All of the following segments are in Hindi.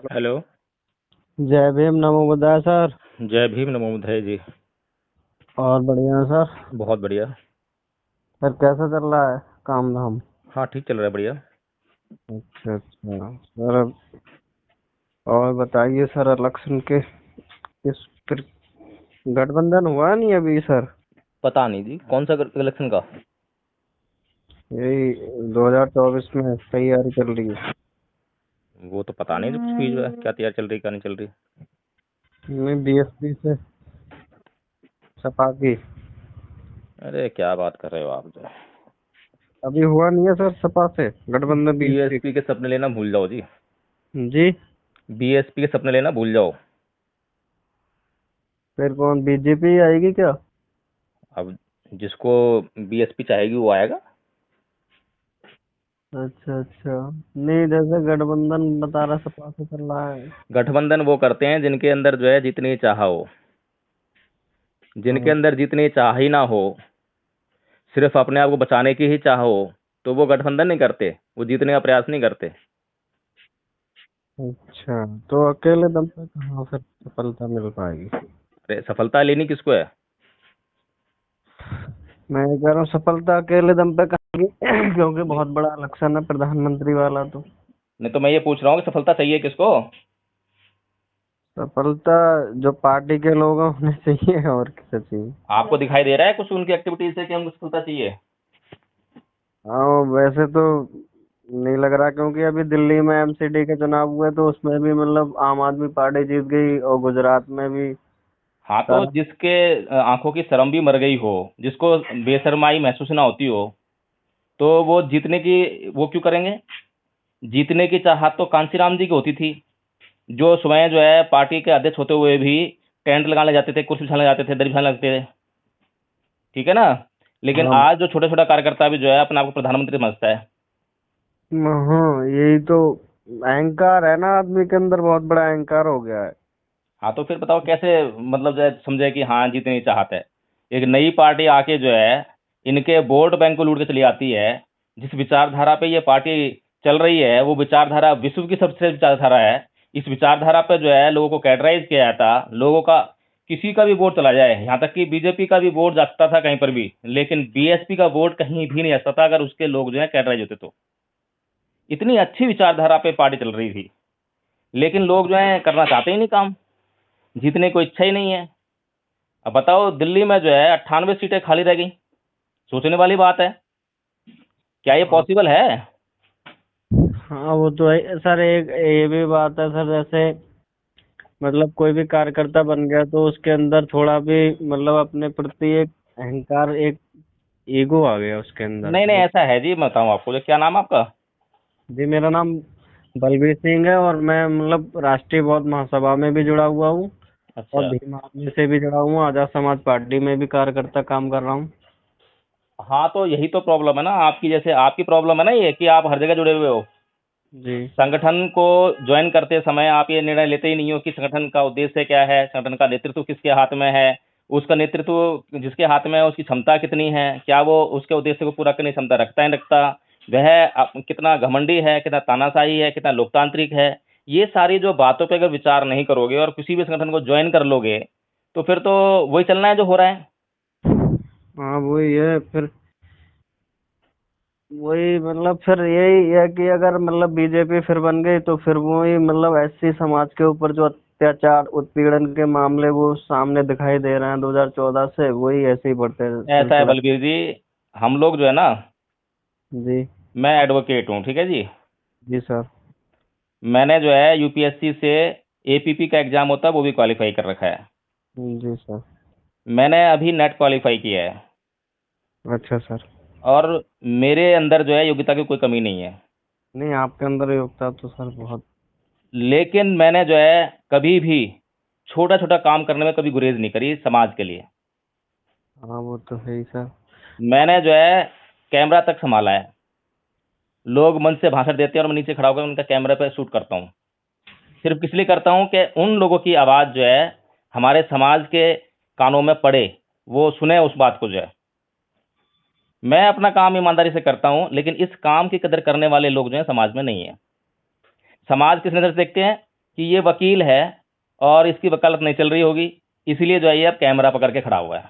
हेलो। जय भीम, नमो बुद्धाय सर। जय भीम नमो बुद्धाय जी। और बढ़िया है सर। बहुत बढ़िया। सर कैसा चल रहा है काम धाम? हाँ, ठीक चल रहा है, बढ़िया। अच्छा अच्छा सर। और बताइए सर, इलेक्शन के किस फिर गठबंधन हुआ नहीं अभी सर? पता नहीं जी, कौन सा इलेक्शन का। यही 2024 में तैयारी चल रही है। वो तो पता नहीं, कुछ भी जो है क्या तैयार चल रही, क्या नहीं चल रही। नहीं, बीएसपी से सपा की। अरे क्या बात कर रहे हो आप जो। अभी हुआ नहीं है सर, सपा से गठबंधन बीएसपी। बीएसपी के सपने लेना भूल जाओ जी। जी। बीएसपी के सपने लेना भूल जाओ। फिर कौन, बीजेपी आएगी क्या? अब जिसको बीएसपी चाहेगी वो आएगा। अच्छा अच्छा। नहीं, जैसे गठबंधन बता रहा सपा से चल रहा है। गठबंधन वो करते हैं जिनके अंदर जो है जितनी चाह हो। जिनके हाँ। अंदर जितनी चाह ही ना हो, सिर्फ अपने आप को बचाने की ही चाह हो, तो वो गठबंधन नहीं करते, वो जीतने का प्रयास नहीं करते। अच्छा, तो अकेले दम पे कहाँ फिर सफलता मिल पाएगी? अरे सफलता लेनी किसको है। मैं ये कह रहा हूँ, सफलता अकेले दम पे कहाँ की? क्योंकि बहुत बड़ा इलेक्शन है प्रधानमंत्री वाला तो। नहीं तो मैं ये पूछ रहा हूँ कि सफलता चाहिए किसको। सफलता जो पार्टी के लोग हैं उन्हें चाहिए, और किसे चाहिए? आपको दिखाई दे रहा है कुछ उनकी एक्टिविटीज से कि हमको सफलता चाहिए। हाँ, वैसे तो नहीं लग रहा, क्योंकि अभी दिल्ली में एमसीडी के चुनाव हुए तो उसमें भी मतलब आम आदमी पार्टी जीत गई, और गुजरात में भी हाँ तो सारा। जिसके आंखों की शर्म भी मर गई हो, जिसको बेशर्माई महसूस ना होती हो, तो वो जीतने की वो क्यों करेंगे। जीतने की चाहत तो कांसीराम जी की होती थी, जो स्वयं जो है पार्टी के अध्यक्ष होते हुए भी टेंट लगाने जाते थे, कुर्सी बिछाने जाते थे, दरी बिछाने लगते थे। ठीक है ना। लेकिन हाँ आज जो छोटे छोटा कार्यकर्ता भी जो है अपने आप को प्रधानमंत्री समझता है। हाँ, यही तो अहंकार है ना आदमी के अंदर, बहुत बड़ा अहंकार हो गया है। हाँ तो फिर बताओ कैसे, मतलब जो है समझे कि हाँ जीतने की चाहत है। एक नई पार्टी आके जो है इनके वोट बैंक को लूट के चली आती है। जिस विचारधारा पे ये पार्टी चल रही है वो विचारधारा विश्व की सबसे विचारधारा है। इस विचारधारा पे जो है लोगों को कैटराइज किया जाता, लोगों का किसी का भी वोट चला जाए, यहाँ तक कि बीजेपी का भी वोट जाता था कहीं पर भी, लेकिन बीएसपी का वोट कहीं भी नहीं जाता था अगर उसके लोग जो है कैटराइज होते तो। इतनी अच्छी विचारधारा पे पार्टी चल रही थी, लेकिन लोग जो है करना चाहते ही नहीं काम, जीतने को इच्छा ही नहीं है। अब बताओ दिल्ली में जो है 98 सीटें खाली रह गई। सोचने वाली बात है, क्या ये हाँ पॉसिबल है। हाँ, वो तो है सर। एक ये भी बात है सर, जैसे मतलब कोई भी कार्यकर्ता बन गया तो उसके अंदर थोड़ा भी मतलब अपने प्रति एक अहंकार, एक ईगो आ गया उसके अंदर नहीं नहीं, वो। ऐसा है जी, मैं बताऊं आपको, जो क्या नाम है आपका। जी, मेरा नाम बलबीर सिंह है, और मैं मतलब राष्ट्रीय बौद्ध महासभा में भी जुड़ा हुआ हूँ, और अच्छा। भीम आर्मी से भी जुड़ा हुआ हूँ, आजाद समाज पार्टी में भी कार्यकर्ता काम कर रहा हूँ। हाँ तो यही तो प्रॉब्लम है ना आपकी, जैसे आपकी प्रॉब्लम है ना ये कि आप हर जगह जुड़े हुए हो। जी। संगठन को ज्वाइन करते समय आप ये निर्णय लेते ही नहीं हो कि संगठन का उद्देश्य क्या है, संगठन का नेतृत्व किसके हाथ में है, उसका नेतृत्व जिसके हाथ में है उसकी क्षमता कितनी है, क्या वो उसके उद्देश्य को पूरा करने की क्षमता रखता है रखता, वह कितना घमंडी है, कितना तानाशाही है, कितना लोकतांत्रिक है। ये सारी जो बातों पे अगर विचार नहीं करोगे और किसी भी संगठन को ज्वाइन कर लोगे, तो फिर तो वही चलना है जो हो रहा है। हाँ, वही है फिर। वही मतलब फिर यही है कि अगर मतलब बीजेपी फिर बन गई तो फिर वही मतलब एससी समाज के ऊपर जो अत्याचार उत्पीड़न के मामले वो सामने दिखाई दे रहे हैं 2014 से, वही ऐसे ही बढ़ते ऐसा है सिलसिला। बलबीर जी, हम लोग जो है ना, जी। मैं एडवोकेट हूँ, ठीक है जी। जी सर। मैंने जो है यूपीएससी से एपीपी का एग्जाम होता है वो भी क्वालिफाई कर रखा है। जी सर। मैंने अभी नेट क्वालिफाई किया है। अच्छा सर। और मेरे अंदर जो है योग्यता की कोई कमी नहीं है। नहीं, आपके अंदर योग्यता तो सर बहुत। लेकिन मैंने जो है कभी भी छोटा छोटा काम करने में कभी गुरेज नहीं करी समाज के लिए। हाँ, वो तो है ही सर। मैंने जो है कैमरा तक संभाला है। लोग मंच से भाषण देते हैं और मैं नीचे खड़ा होकर उनका कैमरा पे शूट करता हूँ। सिर्फ किस लिए करता हूँ कि उन लोगों की आवाज़ जो है हमारे समाज के कानों में पड़े, वो सुने उस बात को जो है। मैं अपना काम ईमानदारी से करता हूं, लेकिन इस काम की कदर करने वाले लोग जो हैं समाज में नहीं है। समाज किस नजर से देखते हैं कि ये वकील है और इसकी वकालत नहीं चल रही होगी, इसलिए जो है ये अब कैमरा पकड़ के खड़ा हुआ है।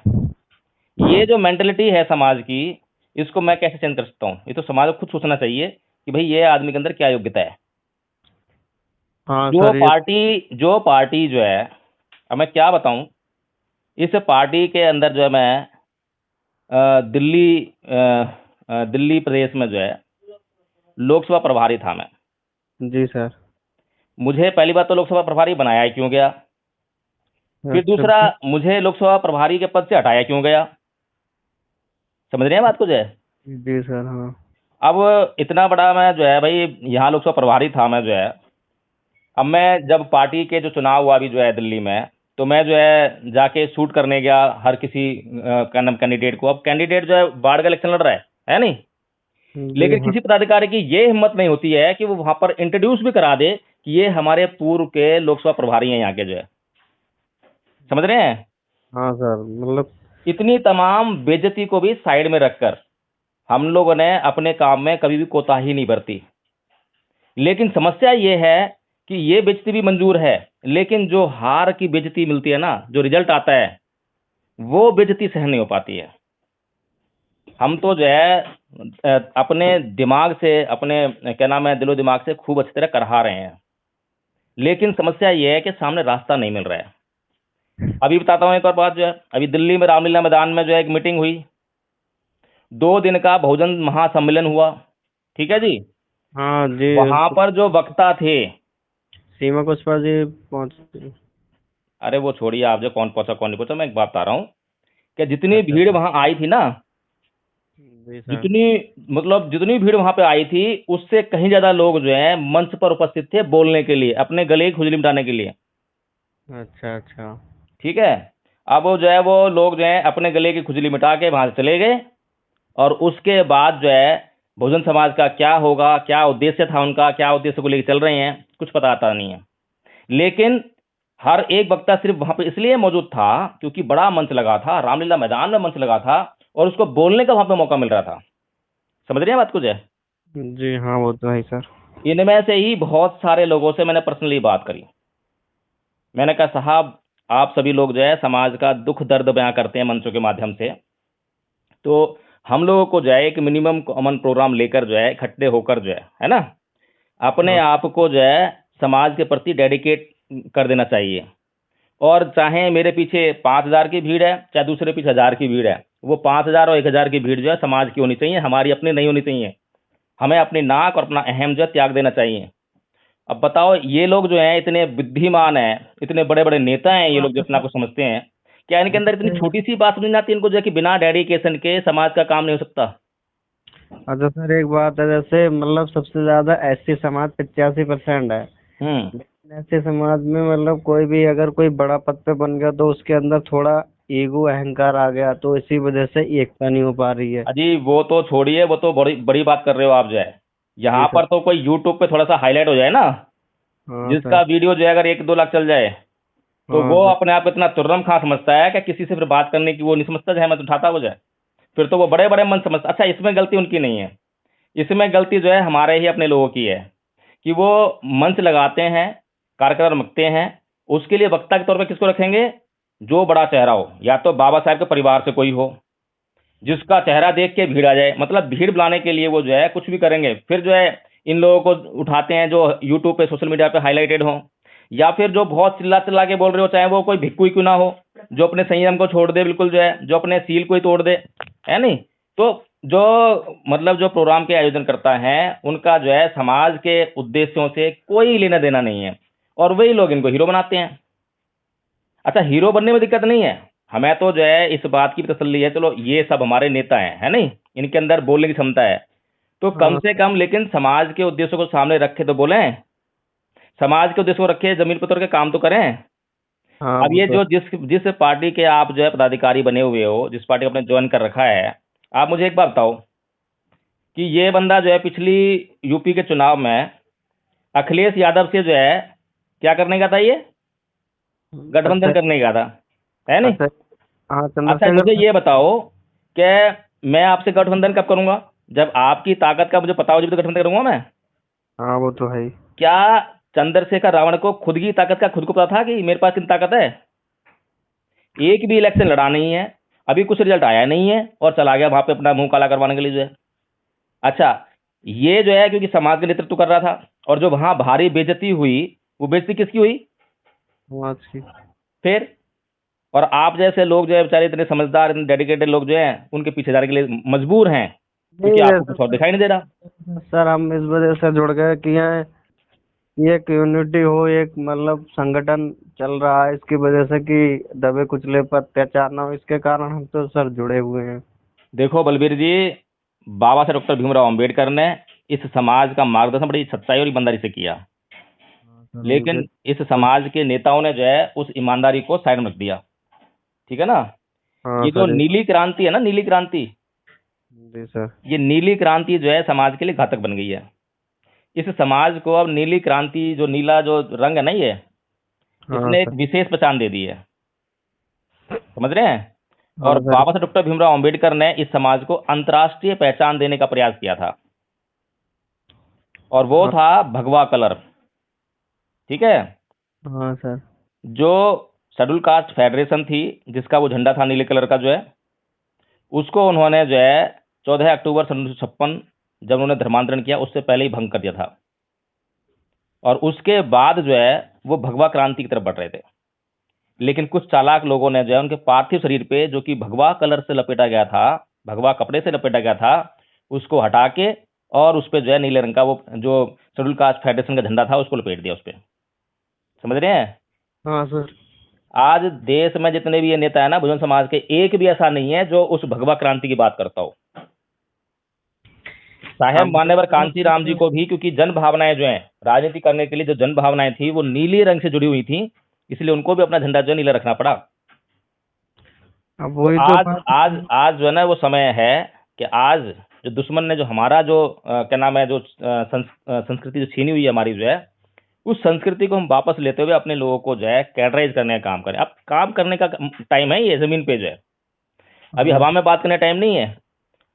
ये जो मेंटेलिटी है समाज की, इसको मैं कैसे चेंज कर सकता हूँ? ये तो समाज को खुद सोचना चाहिए कि भाई ये आदमी के अंदर क्या योग्यता है। हाँ जो सर, ये पार्टी जो है, अब मैं क्या बताऊं, इस पार्टी के अंदर जो है मैं दिल्ली प्रदेश में जो है लोकसभा प्रभारी था मैं। जी सर। मुझे पहली बात तो लोकसभा प्रभारी बनाया ही क्यों गया? फिर अच्छा। दूसरा, मुझे लोकसभा प्रभारी के पद से हटाया क्यों गया? समझ रहे हैं बात को जो है? जी सर। हाँ। अब इतना बड़ा मैं जो है भाई यहाँ लोकसभा प्रभारी था मैं जो है, अब मैं जब पार्टी के जो चुनाव हुआ अभी जो है दिल्ली में, तो मैं जो है जाके शूट करने गया हर किसी का नाम कैंडिडेट को। अब कैंडिडेट जो है बाढ़ का इलेक्शन लड़ रहा है नहीं? जी लेकिन हाँ। किसी पदाधिकारी की ये हिम्मत नहीं होती है कि वो वहां पर इंट्रोड्यूस भी करा दे कि ये हमारे पूर्व के लोकसभा प्रभारी हैं यहाँ के जो है। समझ रहे हैं? हाँ सर, मतलब इतनी तमाम बेइज्जती को भी साइड में रखकर हम लोगों ने अपने काम में कभी भी कोताही नहीं बरती। लेकिन समस्या ये है कि ये बेइज्जती भी मंजूर है, लेकिन जो हार की बेइज्जती मिलती है ना, जो रिजल्ट आता है, वो बेइज्जती सहन नहीं हो पाती है। हम तो जो है अपने दिमाग से, अपने क्या नाम है, दिलो दिमाग से खूब अच्छी तरह करहा रहे हैं, लेकिन समस्या ये है कि सामने रास्ता नहीं मिल रहा है। अभी बताता हूँ एक और बात जो है, अभी दिल्ली में रामलीला मैदान में जो है एक मीटिंग हुई, 2 दिन का बहुजन महासम्मेलन हुआ, ठीक है जी। हाँ जी। वहां पर जो वक्ता थे, सीमा कुशवाहा जी पहुंचे। अरे वो छोड़िए आप, जो कौन पहुंचा कौन नहीं पहुंचा, मैं एक बात बता रहा हूँ कि जितनी अच्छा भीड़ सर। वहां आई थी ना, जी सर। जितनी मतलब जितनी भीड़ वहां पे आई थी, उससे कहीं ज्यादा लोग जो है मंच पर उपस्थित थे बोलने के लिए, अपने गले की खुजली मिटाने के लिए। अच्छा अच्छा। ठीक है। अब वो जो है वो लोग जो है अपने गले की खुजली मिटा के वहां से चले गए, और उसके बाद जो है बहुजन समाज का क्या होगा, क्या उद्देश्य था उनका, क्या उद्देश्य को लेकर चल रहे हैं, कुछ पता आता नहीं है। लेकिन हर एक वक्ता सिर्फ वहां पे इसलिए मौजूद था क्योंकि बड़ा मंच लगा था, रामलीला मैदान में मंच लगा था, और उसको बोलने का वहां पे मौका मिल रहा था। समझ रहे हैं बात कुछ है? जी हाँ, वो तो है सर। इनमें से ही बहुत सारे लोगों से मैंने पर्सनली बात करी। मैंने कहा साहब, आप सभी लोग जो है समाज का दुख दर्द बयां करते हैं मंचों के माध्यम से, तो हम लोगों को जो है एक मिनिमम कॉमन प्रोग्राम लेकर जो है इकट्ठे होकर जो है ना, अपने हाँ आप को जो है समाज के प्रति डेडिकेट कर देना चाहिए। और चाहे मेरे पीछे 5,000 की भीड़ है, चाहे दूसरे पीछे 1,000 की भीड़ है, वो 5,000 और 1,000 की भीड़ जो है समाज की होनी चाहिए, हमारी अपनी नहीं होनी चाहिए। हमें अपनी नाक और अपना अहम जो है त्याग देना चाहिए। अब बताओ, ये लोग जो हैं इतने बुद्धिमान हैं, इतने बड़े बड़े नेता हैं ये लोग जो अपने आप को समझते हैं, क्या इनके अंदर इतनी छोटी सी बात समझ नहीं आती इनको जो है कि बिना डेडिकेशन के समाज का काम नहीं हो सकता? अच्छा सर, एक बात है, जैसे मतलब सबसे ज्यादा एससी समाज 85% है। हम्म। लेकिन ऐसे समाज में मतलब कोई भी अगर कोई बड़ा पद पे बन गया तो उसके अंदर थोड़ा ईगो अहंकार आ गया, तो इसी वजह से एकता नहीं हो पा रही है। अजी वो तो छोड़िए, वो तो बड़ी बड़ी बात कर रहे हो आप जो है। जी यहाँ सर। पर तो कोई यूट्यूब पे थोड़ा सा हाईलाइट हो जाए ना, हाँ जिसका सर। वीडियो जो है अगर 1-2 लाख चल जाए, तो हाँ वो सर। अपने आप को इतना तुर्रम खां समझता है कि किसी से फिर बात करने की वो नहीं समझता, जो है मैं तो उठाता हो जाए, फिर तो वो बड़े बड़े मन समझता। अच्छा, इसमें गलती उनकी नहीं है, इसमें गलती जो है हमारे ही अपने लोगों की है कि वो मंच लगाते हैं, कार्यक्रम रखते हैं, उसके लिए वक्ता के तौर पे किसको रखेंगे? जो बड़ा चेहरा हो, या तो बाबा साहब के परिवार से कोई हो, जिसका चेहरा देख के भीड़ आ जाए। मतलब भीड़ बुलाने के लिए वो जो है कुछ भी करेंगे। फिर जो है इन लोगों को उठाते हैं जो यूट्यूब पे, सोशल मीडिया पे हाईलाइटेड हो, या फिर जो बहुत चिल्ला चिल्ला के बोल रहे हो, चाहे वो कोई भिक्खु ही क्यों ना हो, जो अपने संयम को छोड़ दे बिल्कुल, जो है जो अपने सील को ही तोड़ दे, है नहीं? तो जो मतलब जो प्रोग्राम के आयोजन करता है, उनका जो है समाज के उद्देश्यों से कोई लेना देना नहीं है, और वही लोग इनको हीरो बनाते हैं। अच्छा, हीरो बनने में दिक्कत नहीं है, हमें तो जो है इस बात की भी तसल्ली है, चलो ये सब हमारे नेता हैं, है नहीं, इनके अंदर बोलने की क्षमता है, तो कम हाँ से कम लेकिन समाज के उद्देश्यों को सामने रखे तो बोलें, समाज के उद्देश्यों को रखे, जमीन पर उतर के काम तो करें। हाँ, अब वो ये तो जो जिस जिस पार्टी के आप जो है पदाधिकारी बने हुए हो, जिस पार्टी को आपने ज्वाइन कर रखा है, आप मुझे एक बात बताओ कि ये बंदा जो है पिछली यूपी के चुनाव में अखिलेश यादव से जो है क्या करने का था, ये गठबंधन अच्छा करने का था, है नहीं? अच्छा। हाँ, अच्छा, चंद्रशेखर। मुझे ये बताओ कि मैं आपसे गठबंधन कब करूंगा? जब आपकी ताकत का मुझे पता हो, जब तो गठबंधन करूंगा मैं। हाँ, वो तो है ही। क्या चंद्रशेखर रावण को खुद की ताकत का खुद को पता था कि मेरे पास कितनी ताकत है। एक भी इलेक्शन लड़ा नहीं है, अभी कुछ रिजल्ट आया नहीं है और चला गया वहां पे अपना मुंह काला करवाने के लिए जो है। अच्छा, ये जो है क्योंकि समाज का नेतृत्व कर रहा था, और जो वहां भारी बेइज्जती हुई, वो बेइज्जती किसकी हुई? समाज की। फिर, और आप जैसे लोग जो है बेचारे इतने समझदार, इतने डेडिकेटेड लोग जो हैं, उनके पीछे जाने के लिए मजबूर हैं, क्योंकि नहीं आपको जैसे कुछ और दिखाई नहीं दे रहा। सर हम इस वजह से जुड़ गए कि ये एक यूनिटी हो, एक मतलब संगठन चल रहा है इसकी वजह से कि दबे कुचले पर अत्याचार ना हो, इसके कारण हम तो सर जुड़े हुए हैं। देखो बलबीर जी, बाबा साहब डॉक्टर भीमराव अंबेडकर ने इस समाज का मार्गदर्शन बड़ी सच्चाई और ईमानदारी से किया, हाँ सर उनके। लेकिन इस समाज के नेताओं ने जो है उस ईमानदारी को साइड में रख दिया। ठीक है ना? हाँ ये जो सर नीली क्रांति है ना, नीली क्रांति, जी सर। ये नीली क्रांति जो है समाज के लिए घातक बन गई है। इस समाज को अब नीली क्रांति, जो नीला जो रंग है ना, ये हाँ इसने एक सर। विशेष पहचान दे दी है। समझ रहे हैं? और हाँ सर। बाबा साहब डॉक्टर भीमराव अंबेडकर ने इस समाज को अंतर्राष्ट्रीय पहचान देने का प्रयास किया था, और वो हाँ। था भगवा कलर। ठीक है? हाँ सर। जो शेड्यूल कास्ट फेडरेशन थी, जिसका वो झंडा था नीले कलर का जो है, उसको उन्होंने जो है 14 अक्टूबर 1956, जब उन्होंने धर्मांतरण किया, उससे पहले ही भंग कर दिया था। और उसके बाद जो है वो भगवा क्रांति की तरफ बढ़ रहे थे, लेकिन कुछ चालाक लोगों ने जो है उनके पार्थिव शरीर पे, जो कि भगवा कलर से लपेटा गया था, भगवा कपड़े से लपेटा गया था, उसको हटा के और उस पे जो है नीले रंग का वो जो शेड्यूल कास्ट फेडरेशन का झंडा था उसको लपेट दिया उस पे। समझ रहे हैं? हाँ सर। आज देश में जितने भी ये नेता है ना बहुजन समाज के, एक भी ऐसा नहीं है जो उस भगवा क्रांति की बात करता हो। साहेब अब मान्यवर कांची राम जी को भी, क्योंकि जन भावनाएं जो हैं, राजनीति करने के लिए जो जन भावनाएं थी वो नीले रंग से जुड़ी हुई थी, इसलिए उनको भी अपना झंडा जो है नीला रखना पड़ा। अब तो वही तो आज बात। आज आज जो है ना वो समय है कि आज जो दुश्मन ने जो हमारा जो क्या नाम है, जो संस्कृति जो छीनी हुई है हमारी जो है, उस संस्कृति को हम वापस लेते हुए अपने लोगों को जो है कैटराइज करने का काम करें। अब काम करने का टाइम है, ये जमीन पे जो है, अभी हाँ हवा में बात करने का टाइम नहीं है,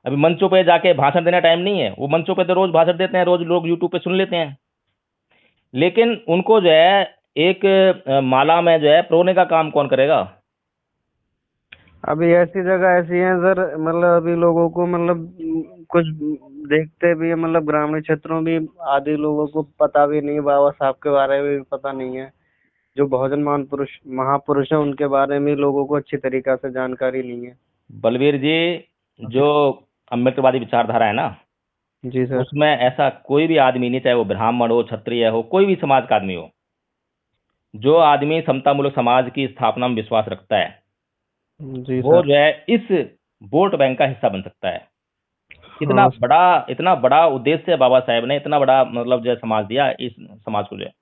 अभी मंचों पे जाके भाषण देने का टाइम नहीं है। वो मंचों पे तो रोज भाषण देते हैं, रोज लोग यूट्यूब पे सुन लेते हैं, लेकिन उनको जो है एक माला में जो है प्रोने का काम कौन करेगा? अभी ऐसी जगह ऐसी है सर, मतलब अभी लोगों को मतलब कुछ देखते भी है, मतलब ग्रामीण क्षेत्रों में भी आदि लोगों को पता भी नहीं है, बाबा साहब के बारे में भी पता नहीं है। जो बहुजन महापुरुष है उनके बारे में लोगों को अच्छी तरीका से जानकारी नहीं है। बलवीर जी, जो अम्बेडकरवादी विचारधारा है ना, जी सर। उसमें ऐसा कोई भी आदमी नहीं, चाहे वो ब्राह्मण हो, क्षत्रिय हो, कोई भी समाज का आदमी हो, जो आदमी समतामूलक समाज की स्थापना में विश्वास रखता है, जी वो सर। जो है इस वोट बैंक का हिस्सा बन सकता है। हाँ सर। इतना बड़ा उद्देश्य है बाबा साहेब ने, इतना बड़ा मतलब जो है समाज दिया इस समाज को जो है।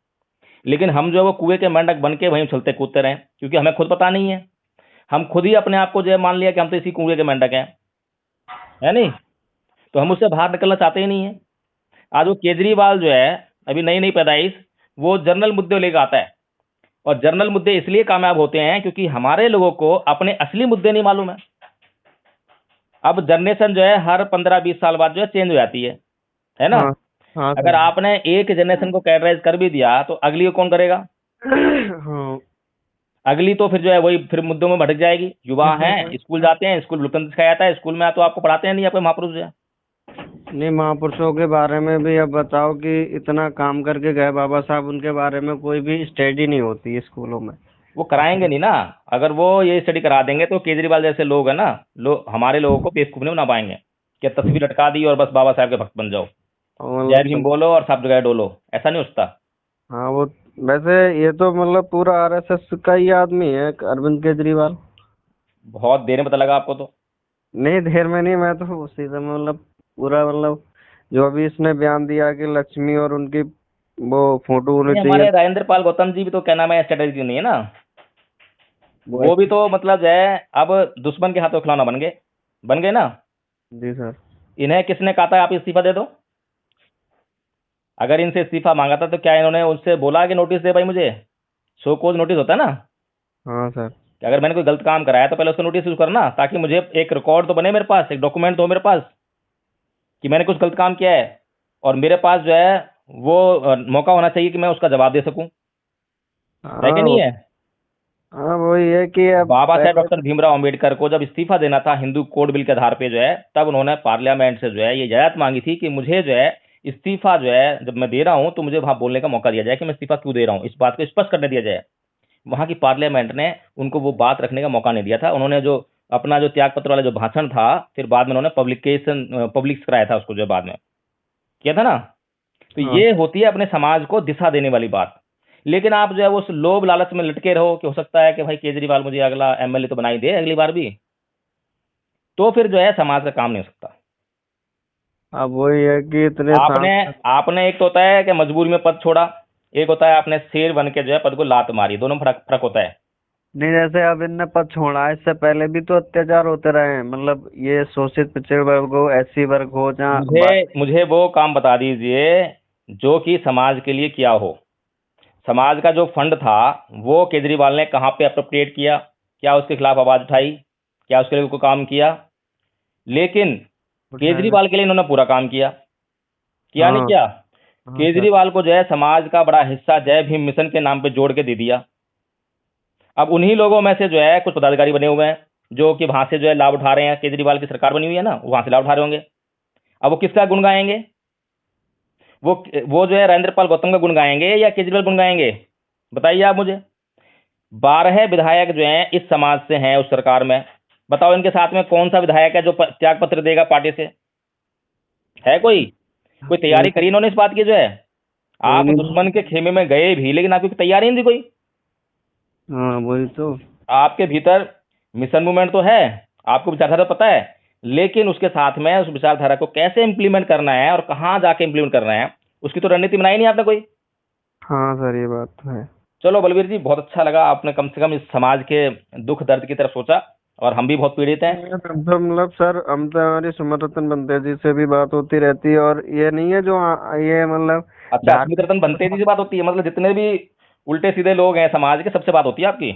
लेकिन हम जो है वो कुएं के मेंढक बन के वहीं चलते कूदते रहे, क्योंकि हमें खुद पता नहीं है। हम खुद ही अपने आप को जो है मान लिया कि हम तो इसी कुएं के मेंढक हैं, है नहीं? तो हम उससे बाहर निकलना चाहते ही नहीं है। आज वो केजरीवाल जो है, अभी नई नई पैदाइश, वो जर्नल मुद्दे लेकर आता है, और जर्नल मुद्दे इसलिए कामयाब होते हैं क्योंकि हमारे लोगों को अपने असली मुद्दे नहीं मालूम है। अब जनरेशन जो है हर 15-20 साल बाद जो है चेंज हो जाती है ना? हाँ। हाँ अगर सर। आपने एक जनरेशन को कैटेगराइज कर भी दिया तो अगली को कौन करेगा? हाँ। अगली तो फिर जो है वही फिर मुद्दों में भटक जाएगी। युवा हैं, स्कूल जाते हैं, स्कूल लोकतंत्र सिखाया जाता है, स्कूल में तो आपको पढ़ाते हैं नहीं आपके महापुरुष जो है। नहीं महापुरुषों के बारे में भी अब बताओ कि इतना काम करके गए बाबा साहब, उनके बारे में कोई भी स्टडी नहीं होती है स्कूलों में। वो कराएंगे नहीं ना। अगर वो ये स्टडी करा देंगे तो केजरीवाल जैसे लोग हैं ना, हमारे लोगों को बेवकूफ नहीं बना पाएंगे कि तस्वीर लटका दी और बस बाबा साहब के भक्त बन जाओ, और जय मतलब भीम बोलो और सब जगह डोलो, ऐसा नहीं होता। हाँ वो वैसे ये तो मतलब पूरा आरएसएस का ही आदमी है अरविंद केजरीवाल। बहुत देर में पता लगा आपको तो। नहीं देर में नहीं, मैं तो उसी समय मतलब पूरा मतलब जो अभी इसने बयान दिया कि लक्ष्मी और उनकी वो फोटो होनी नहीं, चाहिए। हमारे राजेंद्र पाल गौतम जी भी तो क्या नाम है स्ट्रेटेजी नहीं है ना, वो वो भी तो मतलब जो है अब दुश्मन के हाथों खिलौना बन गए ना। जी सर। इन्हें किसने कहा था आप इस्तीफा दे दो? अगर इनसे इस्तीफा मांगा था तो क्या इन्होंने उनसे बोला कि नोटिस दे भाई मुझे? शो कोज नोटिस होता है ना, हाँ सर। कि अगर मैंने कोई गलत काम कराया तो पहले उसको नोटिस इशू करना, ताकि मुझे एक रिकॉर्ड तो बने, मेरे पास एक डॉक्यूमेंट तो हो मेरे पास कि मैंने कुछ गलत काम किया है। और मेरे पास जो है वो मौका होना चाहिए कि मैं उसका जवाब दे सकूं, है कि हाँ नहीं है? हाँ वही है कि अब बाबा साहेब पहले डॉक्टर भीमराव अंबेडकर को जब इस्तीफा देना था हिंदू कोड बिल के आधार पे जो है, तब उन्होंने पार्लियामेंट से जो है ये इजाजत मांगी थी कि मुझे जो है इस्तीफा जो है जब मैं दे रहा हूं तो मुझे वहां बोलने का मौका दिया जाए कि मैं इस्तीफा क्यों दे रहा हूं, इस बात को स्पष्ट करने दिया जाए। वहां की पार्लियामेंट ने उनको वो बात रखने का मौका नहीं दिया था। उन्होंने जो अपना जो त्याग पत्र वाला जो भाषण था, फिर बाद में उन्होंने पब्लिक कराया था उसको, जो बाद में किया था ना। तो हाँ ये होती है अपने समाज को दिशा देने वाली बात। लेकिन आप जो है वो उस लोभ लालच में लटके रहो कि हो सकता है कि भाई केजरीवाल मुझे अगला एमएलए तो बनाई दे अगली बार भी, तो फिर जो है समाज का काम नहीं हो सकता। अब वही है कि इतने आपने सांसद। आपने एक तो होता है कि मजबूरी में पद छोड़ा, एक होता है आपने शेर बन के जो है पद को लात मारी, दोनों में फर्क फर्क होता है। नहीं, जैसे अब इनने पद छोड़ा है, इससे पहले भी तो अत्याचार होते रहे हैं, मतलब ये शोषित पिछड़े वर्ग हो, एससी वर्ग हो, जहाँ मुझे बात। मुझे वो काम बता दीजिए जो कि समाज के लिए किया हो। समाज का जो फंड था वो केजरीवाल ने कहाँ पे अप्रोप्रिएट किया? क्या उसके खिलाफ आवाज उठाई? क्या उसके लिए कोई काम किया? लेकिन उठाया। केजरीवाल के लिए इन्होंने पूरा काम किया, किया नहीं हाँ किया? हाँ सर। केजरीवाल को जो है समाज का बड़ा हिस्सा जय भीम मिशन के नाम पे जोड़ के दे दिया। अब उन्हीं लोगों में से जो है कुछ पदाधिकारी बने हुए हैं जो कि वहां से जो है लाभ उठा रहे हैं, केजरीवाल की सरकार बनी हुई है ना, वहां से लाभ उठा रहे होंगे। अब वो किसका गुण गाएंगे? वो वो जो है राजेंद्र गौतम का गुण गाएंगे या केजरीवाल गुण गाएंगे? बताइए आप मुझे। 12 विधायक जो हैं इस समाज से हैं उस सरकार में। बताओ इनके साथ में कौन सा विधायक है जो त्याग पत्र देगा पार्टी से? है कोई? कोई कोई तैयारी करी इन्होंने इस बात की जो है? कोई आप नहीं। दुश्मन के खेमे में गए भी लेकिन आपकी तैयारी नहीं थी कोई। हाँ वही तो। आपके भीतर मिशन मूवमेंट तो है, आपको विचारधारा पता है, लेकिन उसके साथ में उस विचारधारा को कैसे इंप्लीमेंट करना है और कहाँ जाके इंप्लीमेंट करना है उसकी तो रणनीति बनाई नहीं आपने कोई। हाँ सर, ये बात तो है। चलो बलवीर जी, बहुत अच्छा लगा, आपने कम से कम इस समाज के दुख दर्द की तरफ सोचा, और हम भी बहुत पीड़ित हैं। हम तो मतलब सर, हम तो हमारी सुमन रतन बनते जी से भी बात होती रहती है, और ये नहीं है जो ये मतलब अच्छा, स्मित धार्मिक। रतन बनते जी से बात होती है? मतलब जितने भी उल्टे सीधे लोग हैं समाज के सबसे बात होती है आपकी?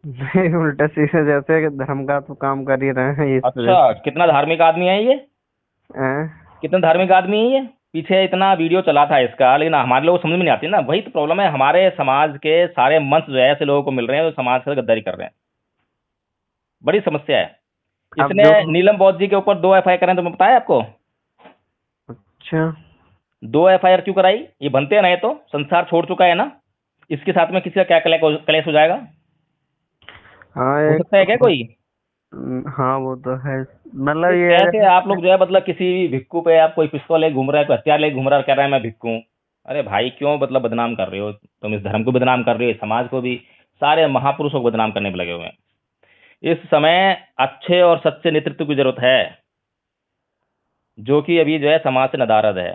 नहीं, उल्टा सीधे, जैसे कि धर्म का तो काम कर ही रहे हैं इस वजह अच्छा, कितना धार्मिक आदमी है ये? से। हैं? कितना धार्मिक आदमी है ये? पीछे इतना वीडियो चला था इसका, लेकिन हमारे लोग समझ में नहीं आती ना, वही तो प्रॉब्लम है, हमारे समाज के सारे मंच जो है ऐसे लोगों को मिल रहे हैं जो समाज से गद्दारी कर रहे हैं। बड़ी समस्या है। अब इसने जो। नीलम बौद्ध जी के ऊपर 2 एफआईआर करें, तो मैं बताया आपको? अच्छा। 2 एफआईआर क्यों कराई? ये बनते रहे तो संसार छोड़ चुका है ना, इसके साथ में किसी का क्या कलेश हो जाएगा? हाँ हो एक सकता है क्या कोई? हाँ वो तो है, मतलब ये ये है कैसे आप जैसे। लोग जो है मतलब किसी भी भिक्कू पे आप कोई पिस्तौल ले घूम रहा है, कोई हथियार ले घूम रहा है और कह रहा है मैं भिक्कू हूँ। अरे भाई क्यों मतलब बदनाम कर रहे हो तुम? इस धर्म को बदनाम कर रहे हो, इस समाज को भी, सारे महापुरुषों को बदनाम करने में लगे हुए हैं। इस समय अच्छे और सच्चे नेतृत्व की जरूरत है, जो कि अभी जो है समाज से नदारद है।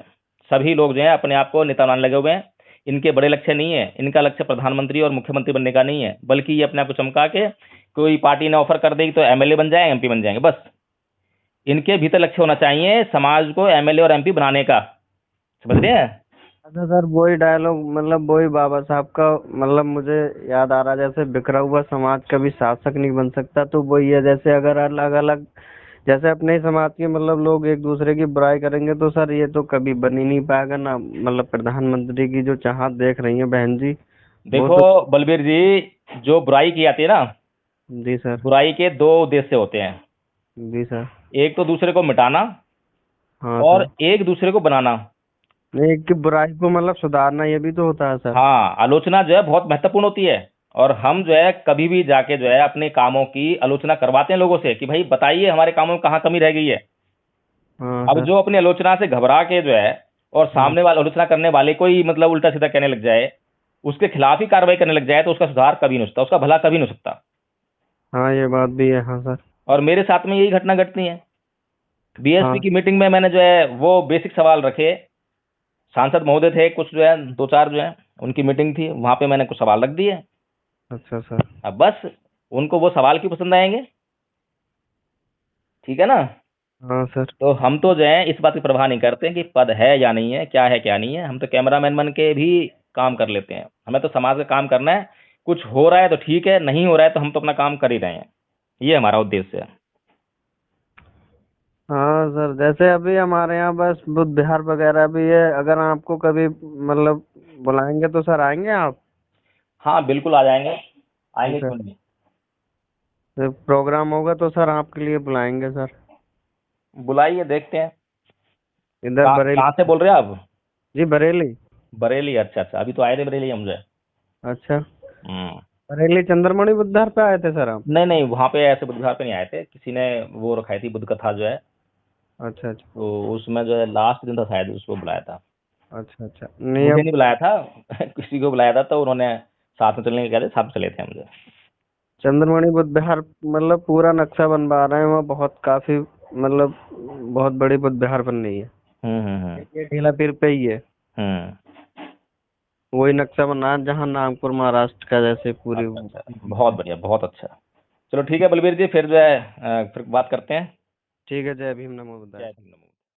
सभी लोग जो है अपने आप को नेता बनाने लगे हुए हैं। इनके बड़े लक्ष्य नहीं है, इनका लक्ष्य प्रधानमंत्री और मुख्यमंत्री बनने का नहीं है, बल्कि ये अपने आप को चमका के कोई पार्टी ने ऑफर कर देगी तो एमएलए बन जाए, एमपी बन जाएंगे बस। इनके भीतर लक्ष्य होना चाहिए समाज को एमएलए और एमपी बनाने का। समझ रहे हैं? अच्छा सर, वही डायलॉग, मतलब वही बाबा साहब का, मतलब मुझे याद आ रहा, जैसे बिखरा हुआ समाज कभी शासक नहीं बन सकता, तो वही है, जैसे अगर अलग अलग, जैसे अपने ही समाज के मतलब लोग एक दूसरे की बुराई करेंगे तो सर ये तो कभी बन ही नहीं पाएगा ना, मतलब प्रधानमंत्री की जो चाहत देख रही है बहन जी, वो देखो तो। बलबीर जी, जो बुराई की जाती है ना, जी सर। बुराई के दो उद्देश्य होते हैं। जी सर। एक तो दूसरे को मिटाना, हाँ और सर। एक दूसरे को बनाना। नहीं, एक की बुराई को मतलब सुधारना, ये भी तो होता है सर। हाँ, आलोचना जो है बहुत महत्वपूर्ण होती है। और हम जो है कभी भी जाके जो है अपने कामों की आलोचना करवाते हैं लोगों से कि भाई बताइए हमारे कामों में कहाँ कमी रह गई है। हाँ अब सर। जो अपनी आलोचना से घबरा के जो है और हाँ सामने वाले आलोचना करने वाले को ही मतलब उल्टा सीधा कहने लग जाए, उसके खिलाफ ही कार्रवाई करने लग जाए, तो उसका सुधार कभी नहीं हो सकता, उसका भला कभी नहीं हो सकता। हाँ, ये बात भी है, हाँ सर। और मेरे साथ में यही घटना घटती है। बीएसपी हाँ। की मीटिंग में मैंने जो है वो बेसिक सवाल रखे। सांसद महोदय थे कुछ जो है, दो चार जो है, उनकी मीटिंग थी, वहां पे मैंने कुछ सवाल रख दिए। अच्छा सर। अब बस उनको वो सवाल क्यों पसंद आएंगे? ठीक है ना? हाँ सर। तो हम तो जो है इस बात की परवाह नहीं करते कि पद है या नहीं है, क्या है क्या नहीं है, हम तो कैमरामैन बन के भी काम कर लेते हैं। हमें तो समाज का काम करना है। कुछ हो रहा है तो ठीक है, नहीं हो रहा है तो हम तो अपना काम कर ही रहे हैं। ये हमारा उद्देश्य है। हाँ सर, जैसे अभी हमारे यहाँ बस बुद्ध विहार वगैरह भी है, अगर आपको कभी मतलब बुलाएंगे तो सर आएंगे आप? हाँ बिल्कुल आ जाएंगे, आएंगे सर क्यों नहीं। प्रोग्राम होगा तो सर आपके लिए बुलाएंगे सर। बुलाइए, देखते हैं। इधर कहाँ बरेली। कहाँ से बोल रहे हैं आप? जी बरेली। बरेली, अच्छा अच्छा, अभी तो आए थे बरेली हम जो है। अच्छा, हम्म। बरेली चंद्रमणि बुद्ध विहार पे आए थे सर आप? नहीं नहीं, वहाँ पे ऐसे बुधवार पे नहीं आए थे, किसी ने वो रखाई थी बुद्ध कथा जो है, अच्छा अच्छा। तो उसमें जो है लास्ट दिन था शायद, उसको बुलाया था। अच्छा अच्छा, नहीं मुझे अब नहीं बुलाया था किसी को बुलाया था, तो उन्होंने साथ में चलने के कहते, साथ में चले थे हम जो। चंद्रमणि बुद्ध विहार मतलब पूरा नक्शा बनवा रहे हैं, वहाँ बहुत काफी मतलब बहुत बड़ी बुद्ध विहार बन रही है। हम्म। ये ढीला पीर पे ही है। हम्म। वही नक्शा बना है जहाँ नागपुर महाराष्ट्र का जैसे पूरी। अच्छा अच्छा, बहुत बढ़िया, बहुत अच्छा। चलो ठीक है बलबीर जी, फिर जो है फिर बात करते हैं। ठीक है, जय भीम, नमो जय बुद्धाय। हिंद, नमो।